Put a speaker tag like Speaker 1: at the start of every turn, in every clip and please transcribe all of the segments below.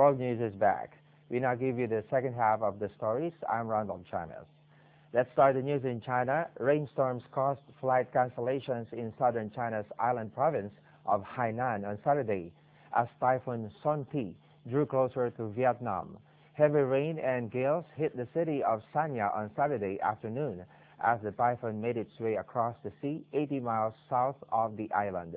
Speaker 1: World News is back. We now give you the second half of the stories. I'm Randolph Jamias. Let's start the news in China. Rainstorms caused flight cancellations in southern China's island province of Hainan on Saturday as Typhoon Sonti drew closer to Vietnam. Heavy rain and gales hit the city of Sanya on Saturday afternoon as the typhoon made its way across the sea 80 miles south of the island.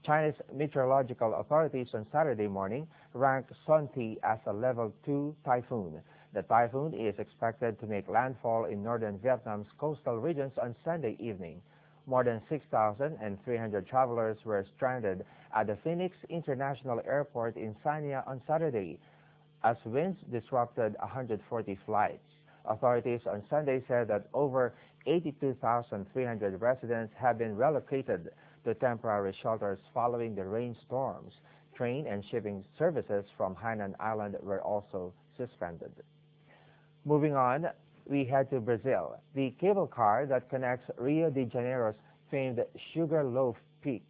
Speaker 1: China's meteorological authorities on Saturday morning ranked Sonti as a level 2 typhoon. The typhoon is expected to make landfall in northern Vietnam's coastal regions on Sunday evening. More than 6,300 travelers were stranded at the Phoenix International Airport in Sanya on Saturday as winds disrupted 140 flights. Authorities on Sunday said that over 82,300 residents have been relocated to temporary shelters following the rainstorms. Train and shipping services from Hainan Island were also suspended. Moving on, we head to Brazil. The cable car that connects Rio de Janeiro's famed Sugarloaf Peak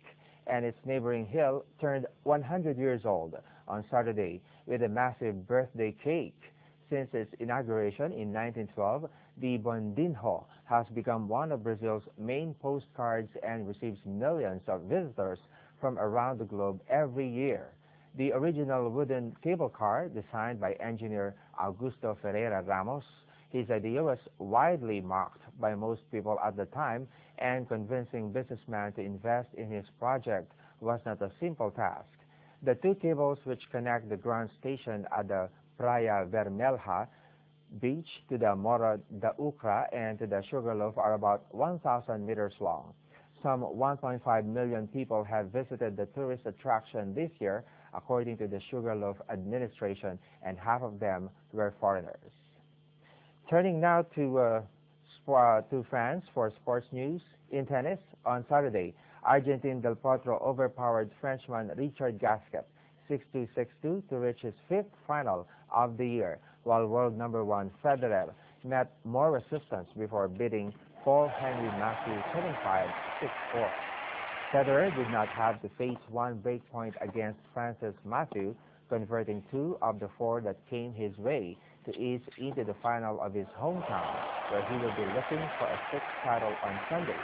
Speaker 1: and its neighboring hill turned 100 years old on Saturday with a massive birthday cake. Since its inauguration in 1912, the Bondinho has become one of Brazil's main postcards and receives millions of visitors from around the globe every year. The original wooden cable car, designed by engineer Augusto Ferreira Ramos, his idea was widely mocked by most people at the time, and convincing businessmen to invest in his project was not a simple task. The two cables which connect the ground station at the Praia Vermelha beach to the Morro da Ucra and to the Sugarloaf are about 1,000 meters long. Some 1.5 million people have visited the tourist attraction this year, according to the Sugarloaf administration, and half of them were foreigners. Turning now to France for sports news. In tennis, on Saturday, Argentine Del Potro overpowered Frenchman Richard Gasquet 6-2, 6-2 to reach his fifth final of the year, while world number 1 Federer met more resistance before beating Paul Henry Matthew 25, 6-4. Federer did not have to face one break point against Francis Matthew, converting 2 of the 4 that came his way to ease into the final of his hometown, where he will be looking for a 6th title on Sunday.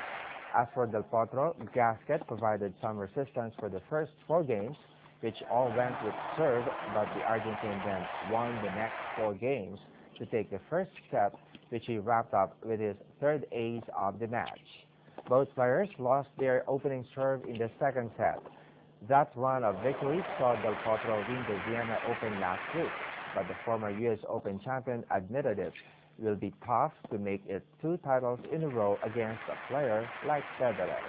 Speaker 1: As for Del Potro, Gasquet provided some resistance for the first 4 games, which all went with serve, but the Argentine then won the next 4 games to take the first set, which he wrapped up with his 3rd ace of the match. Both players lost their opening serve in the second set. That run of victories saw Del Potro win the Vienna Open last week, but the former U.S. Open champion admitted it will be tough to make it 2 titles in a row against a player like Federer.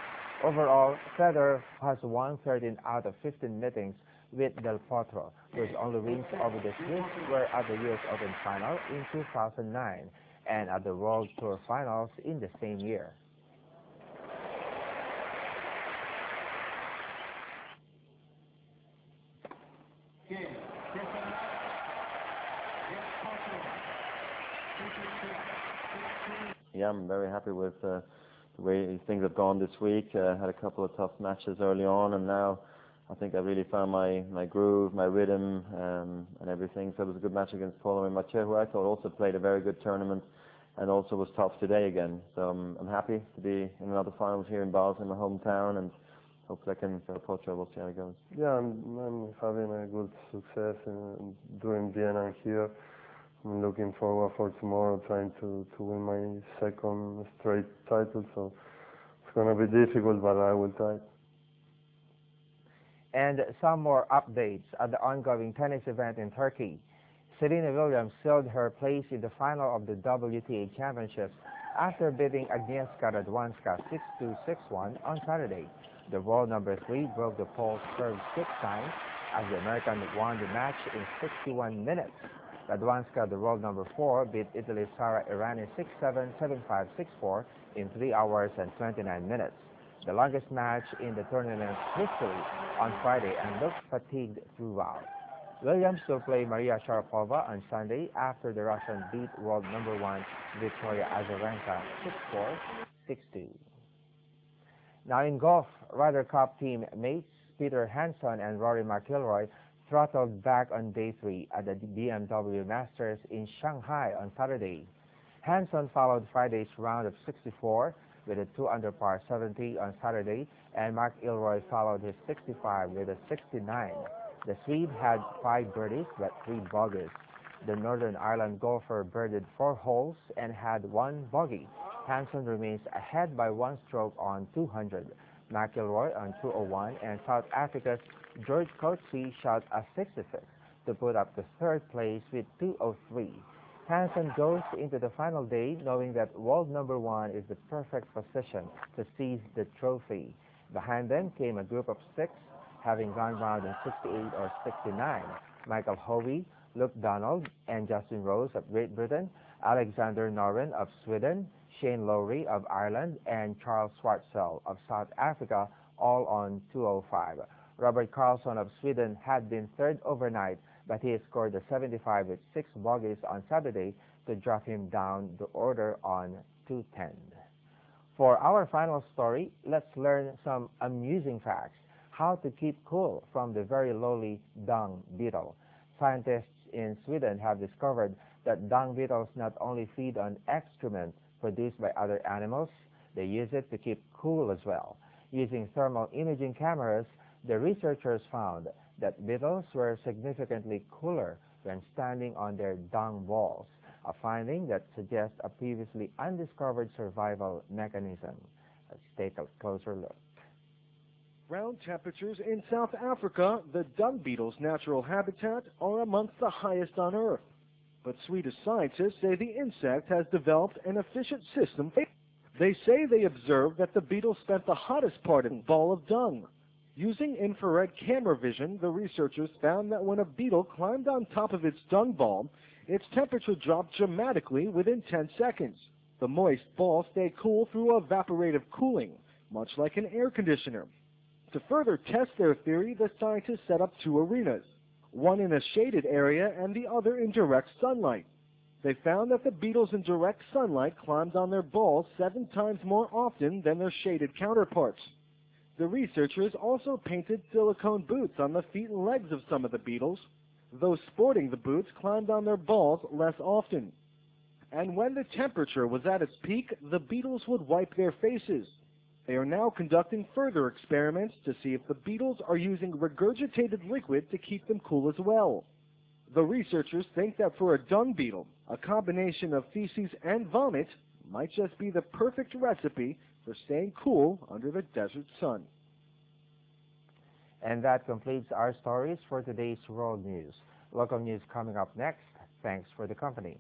Speaker 1: Overall, Federer has won 13 out of 15 meetings with Del Potro, whose only wins over the Swiss were at the U.S. Open final in 2009 and at the World Tour finals in the same year.
Speaker 2: Yeah, I'm very happy with the way things have gone this week. Had a couple of tough matches early on, and now I think I really found my groove, my rhythm, and everything. So it was a good match against Paulo Mathieu, who I thought also played a very good tournament and also was tough today again. So I'm happy to be in another finals here in Basel, in my hometown, and hopefully I can Potro. We'll see how it goes.
Speaker 3: Yeah, I'm having a good success doing Vienna and here. I'm looking forward for tomorrow, trying to win my 2nd straight title. So it's going to be difficult, but I will try.
Speaker 1: And some more updates at the ongoing tennis event in Turkey. Serena Williams sealed her place in the final of the WTA Championships after beating Agnieszka Radwanska 6-2, 6-1 on Saturday. The world number 3 broke the Pole's serve 6 times as the American won the match in 61 minutes. Radwanska, the world number 4, beat Italy's Sara Errani 6-7, 7-5, 6-4 in 3 hours and 29 minutes. The longest match in the tournament's history on Friday, and looked fatigued throughout. Williams will play Maria Sharapova on Sunday after the Russian beat world number 1 Victoria Azarenka 6-4, 6-2. Now in golf, Ryder Cup team mates Peter Hanson and Rory McIlroy throttled back on day 3 at the BMW Masters in Shanghai on Saturday. Hanson followed Friday's round of 64 with a 2-under par 70 on Saturday, and Mark Ilroy followed his 65 with a 69. The Swede had 5 birdies but 3 bogeys. The Northern Ireland golfer birdied 4 holes and had 1 bogey. Hanson remains ahead by 1 stroke on 200. McIlroy on 201, and South Africa's George Coetzee shot a 66 to put up the 3rd place with 203. Hanson goes into the final day knowing that world number 1 is the perfect position to seize the trophy. Behind them came a group of 6, having gone round in 68 or 69. Michael Hoey, Luke Donald, and Justin Rose of Great Britain, Alexander Noren of Sweden, Shane Lowry of Ireland, and Charles Schwartzel of South Africa, all on 205. Robert Karlsson of Sweden had been 3rd overnight, but he scored a 75 with 6 bogeys on Saturday to drop him down the order on 210. For our final story, let's learn some amusing facts. How to keep cool from the very lowly dung beetle. Scientists in Sweden have discovered that dung beetles not only feed on excrement produced by other animals, they use it to keep cool as well. Using thermal imaging cameras, the researchers found that beetles were significantly cooler when standing on their dung balls, a finding that suggests a previously undiscovered survival mechanism. Let's take a closer look.
Speaker 4: Ground temperatures in South Africa, the dung beetle's natural habitat, are amongst the highest on Earth. But Swedish scientists say the insect has developed an efficient system. They say they observed that the beetle spent the hottest part in a ball of dung. Using infrared camera vision, the researchers found that when a beetle climbed on top of its dung ball, its temperature dropped dramatically within 10 seconds. The moist ball stayed cool through evaporative cooling, much like an air conditioner. To further test their theory, the scientists set up 2 arenas, one in a shaded area and the other in direct sunlight. They found that the beetles in direct sunlight climbed on their balls 7 times more often than their shaded counterparts. The researchers also painted silicone boots on the feet and legs of some of the beetles. Those sporting the boots climbed on their balls less often. And when the temperature was at its peak, the beetles would wipe their faces. They are now conducting further experiments to see if the beetles are using regurgitated liquid to keep them cool as well. The researchers think that for a dung beetle, a combination of feces and vomit might just be the perfect recipe for staying cool under the desert sun.
Speaker 1: And that completes our stories for today's World News. Local news coming up next. Thanks for the company.